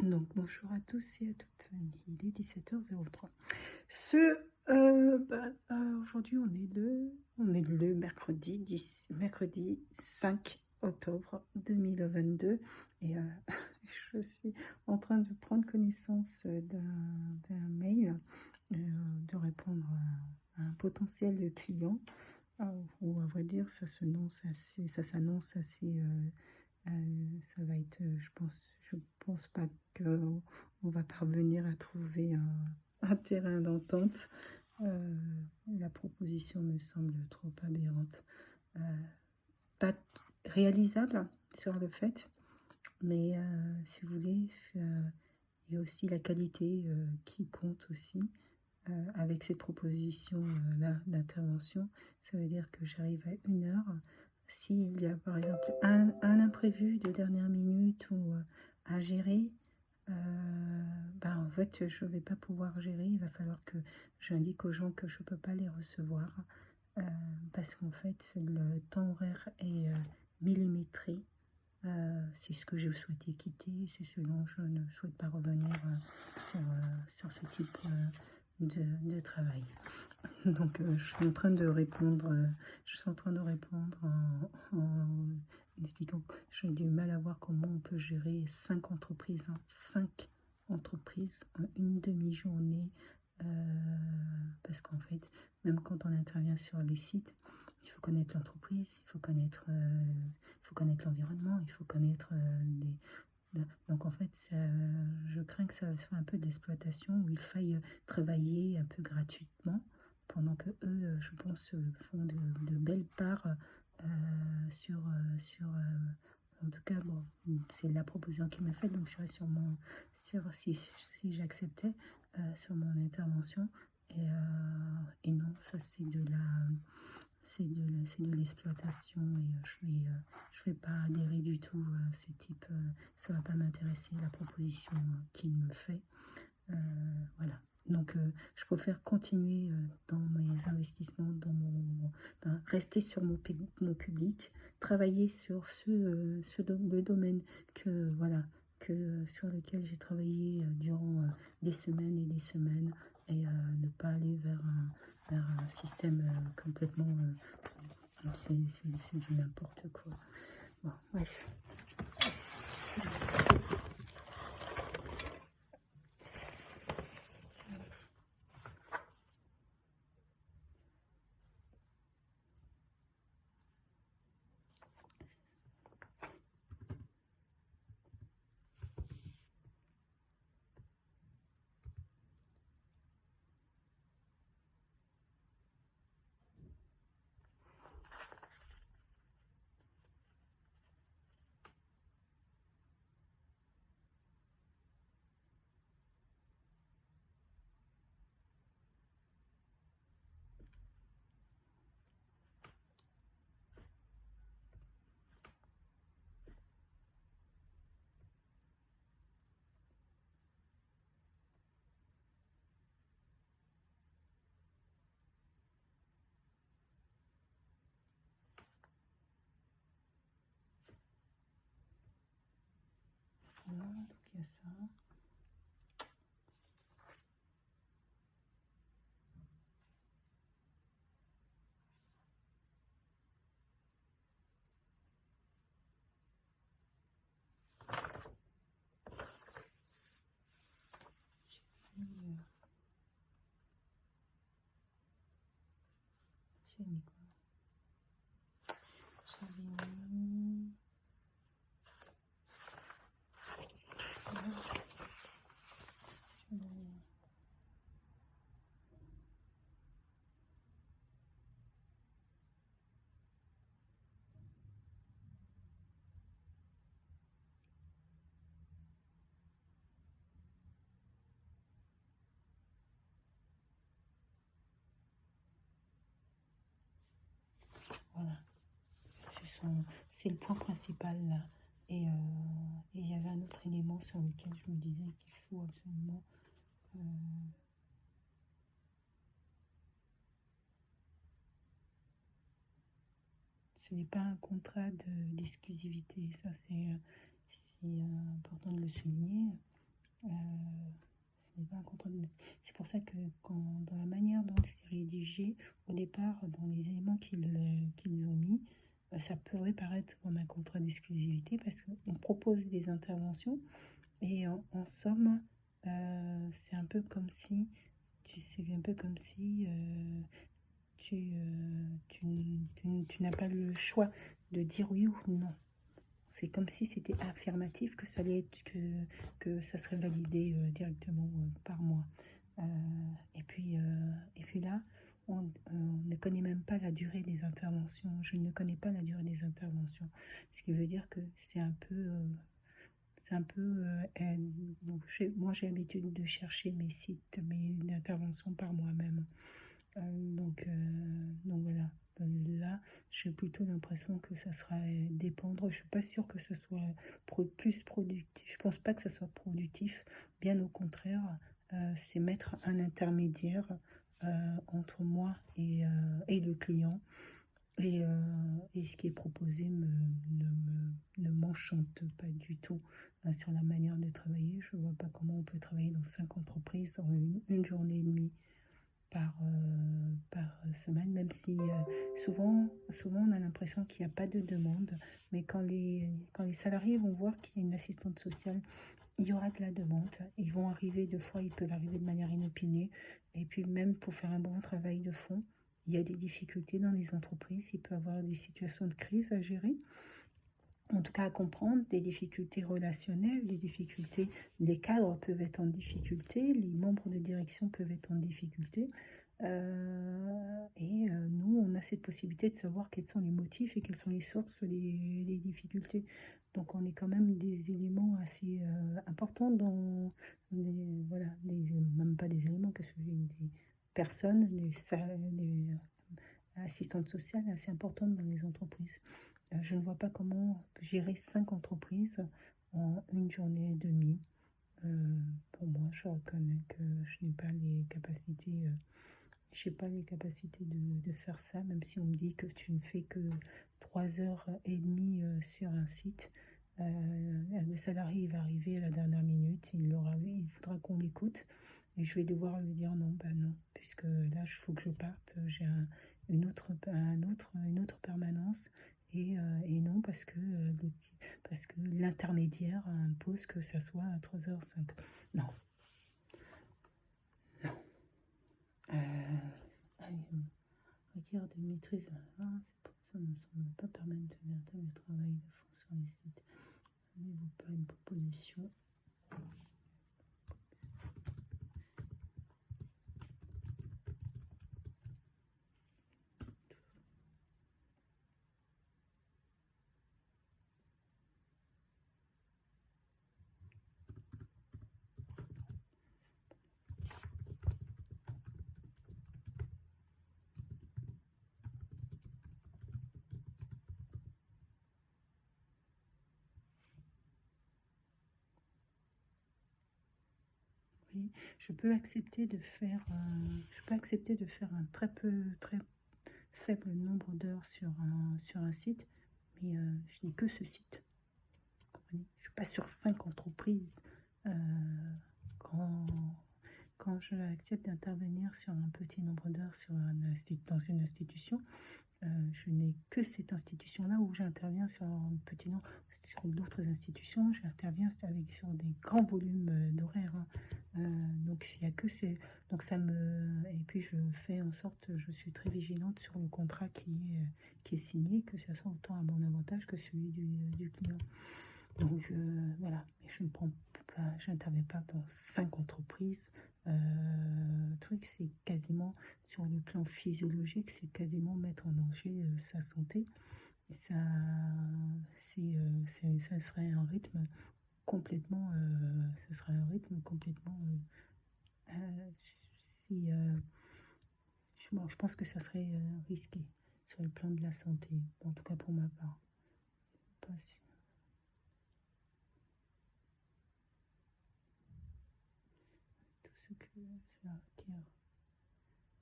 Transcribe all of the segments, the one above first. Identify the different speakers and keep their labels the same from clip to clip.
Speaker 1: Donc bonjour à tous et à toutes, il est 17h03. Aujourd'hui on est le mercredi 5 octobre 2022 et je suis en train de prendre connaissance d'un mail, de répondre à un potentiel client, où à vrai dire ça s'annonce assez. Ça va être, je pense pas qu'on va parvenir à trouver un terrain d'entente. La proposition me semble trop aberrante. Euh, Pas réalisable sur le fait, mais si vous voulez, il y a aussi la qualité qui compte aussi. Avec cette proposition-là d'intervention, ça veut dire que j'arrive à 1 heure. S'il y a par exemple un imprévu de dernière minute ou à gérer, en fait, je ne vais pas pouvoir gérer. Il va falloir que j'indique aux gens que je ne peux pas les recevoir, parce qu'en fait, le temps horaire est millimétré. C'est ce que je souhaitais quitter, c'est ce dont je ne souhaite pas revenir sur ce type de travail. Donc je suis en train de répondre, en expliquant que j'ai du mal à voir comment on peut gérer 5 entreprises, 5 entreprises en une demi-journée, parce qu'en fait, même quand on intervient sur les sites, il faut connaître l'entreprise, il faut connaître l'environnement, il faut connaître donc en fait, je crains que ça soit un peu de l'exploitation, où il faille travailler un peu gratuitement, pendant que eux, je pense, font de belles parts en tout cas, bon, c'est la proposition qui m'a faite, donc je serais si j'acceptais, sur mon intervention. Et non, ça c'est de l'exploitation, et je vais pas adhérer du tout à ce type. Ça va pas m'intéresser, la proposition qu'il me fait. Voilà. Donc je préfère continuer dans mes investissements, rester sur mon public, travailler sur le domaine sur lequel j'ai travaillé durant des semaines et des semaines, et ne pas aller vers un système complètement. C'est du n'importe quoi. Bon, bref. Voilà, donc il y a ça. J'ai mis quoi? J'avais mis. Voilà. C'est le point principal là. Et il y avait un autre élément sur lequel je me disais qu'il faut absolument. Ce n'est pas un contrat d'exclusivité. Ça, c'est important de le souligner. Ce n'est pas un contrat de... C'est pour ça que dans la manière dont c'est rédigé, au départ, dans les éléments qu'ils ont mis, ça pourrait paraître comme un contrat d'exclusivité parce qu'on propose des interventions et en somme, c'est un peu comme si, c'est un peu comme si tu n'as pas le choix de dire oui ou non. C'est comme si c'était affirmatif que ça allait être, que ça serait validé directement par moi. Et puis là, on ne connaît même pas la durée des interventions. Je ne connais pas la durée des interventions. Ce qui veut dire que c'est un peu... bon, moi, j'ai l'habitude de chercher mes sites, mes interventions par moi-même. Donc voilà. Là, j'ai plutôt l'impression que ça sera dépendre. Je suis pas sûre que ce soit plus productif. Je pense pas que ça soit productif. Bien au contraire, c'est mettre un intermédiaire entre moi et le client. Et ce qui est proposé ne m'enchante pas du tout sur la manière de travailler. Je ne vois pas comment on peut travailler dans 5 entreprises en une journée et demie par semaine, même si souvent on a l'impression qu'il n'y a pas de demande, mais quand les salariés vont voir qu'il y a une assistante sociale, il y aura de la demande. Ils vont arriver, deux fois, ils peuvent arriver de manière inopinée, et puis même pour faire un bon travail de fond, il y a des difficultés dans les entreprises, il peut y avoir des situations de crise à gérer, en tout cas à comprendre, des difficultés relationnelles, des difficultés, les cadres peuvent être en difficulté, les membres de direction peuvent être en difficulté, nous, on a cette possibilité de savoir quels sont les motifs et quelles sont les sources des difficultés. Donc on est quand même des éléments assez importants dans voilà, même pas des éléments, que des personnes, des assistantes sociales assez importantes dans les entreprises. Je ne vois pas comment gérer 5 entreprises en une journée et demie. Pour moi, je reconnais que je n'ai pas les capacités, de faire ça, même si on me dit que tu ne fais que 3h30 sur un site. Le salarié va arriver à la dernière minute, il voudra qu'on l'écoute, et je vais devoir lui dire non, non, puisque là, il faut que je parte, j'ai une autre permanence, et non, parce que l'intermédiaire impose que ça soit à 3h05. Non. Requiert de maîtrise. Ça ne me semble pas permettre de véritable travail de fond sur les sites. N'avez-vous pas une proposition? Je peux accepter de faire un très faible nombre d'heures sur un site, mais je n'ai que ce site. Je ne suis pas sur 5 entreprises. Quand je accepte d'intervenir sur un petit nombre d'heures dans une institution, je n'ai que cette institution-là où j'interviens sur un petit nombre. Sur d'autres institutions, j'interviens sur des grands volumes d'horaires. Donc il y a que et puis je fais en sorte, je suis très vigilante sur le contrat qui est signé, que ce soit autant à mon avantage que celui du client. Donc voilà, mais je n'interviens pas dans 5 entreprises. C'est quasiment, sur le plan physiologique, c'est quasiment mettre en danger sa santé. Et ça serait un rythme complètement je pense que ça serait risqué sur le plan de la santé, en tout cas pour ma part. Pas si- Tout ce que ça requiert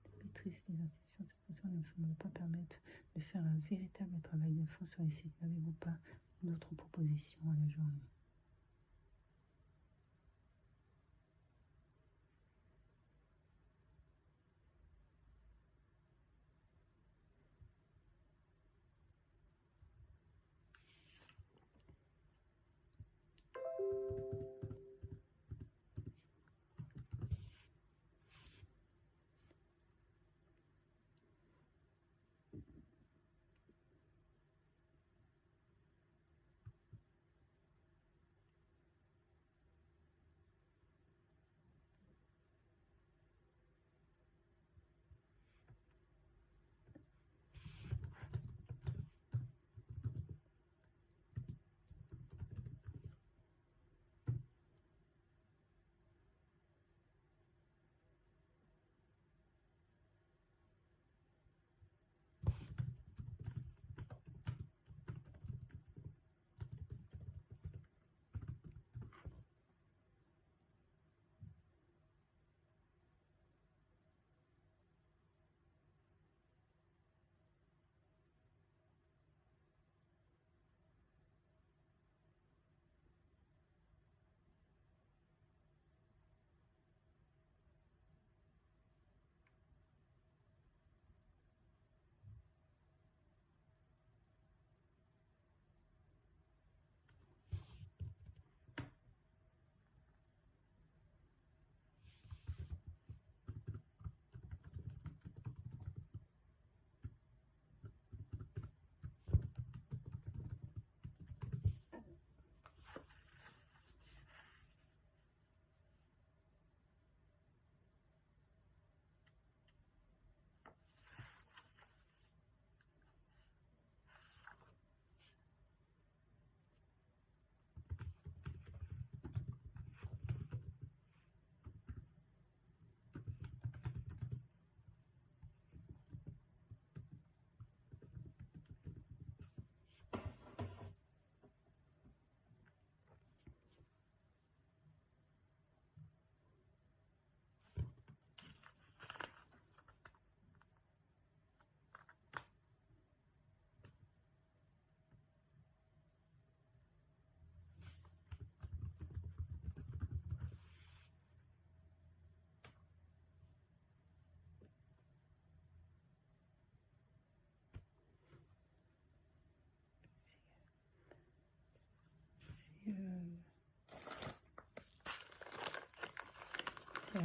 Speaker 1: de maîtrise des institutions, ça ne me semble pas permettre de faire un véritable travail de fond sur les sites. N'avez-vous pas d'autres propositions à la journée?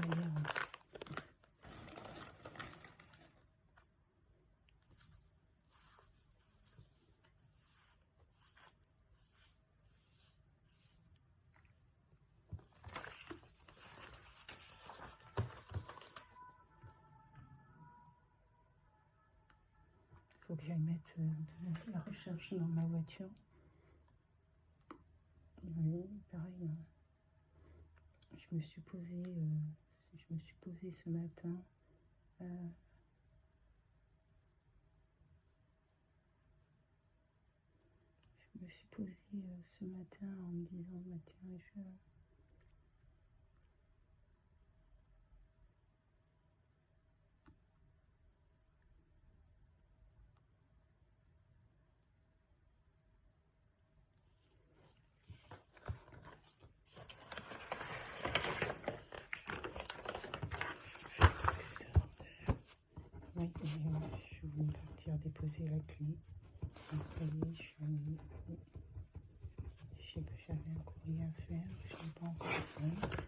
Speaker 1: derrière. Faut que j'aille mettre de la recherche dans ma voiture. Oui, pareil. Je me suis posée ce matin. Je me suis posée ce matin en me disant, bah, tiens, oui, je voulais partir déposer la clé. Donc, vous voyez, je sais que j'avais un courrier à faire, je ne l'ai pas encore fait.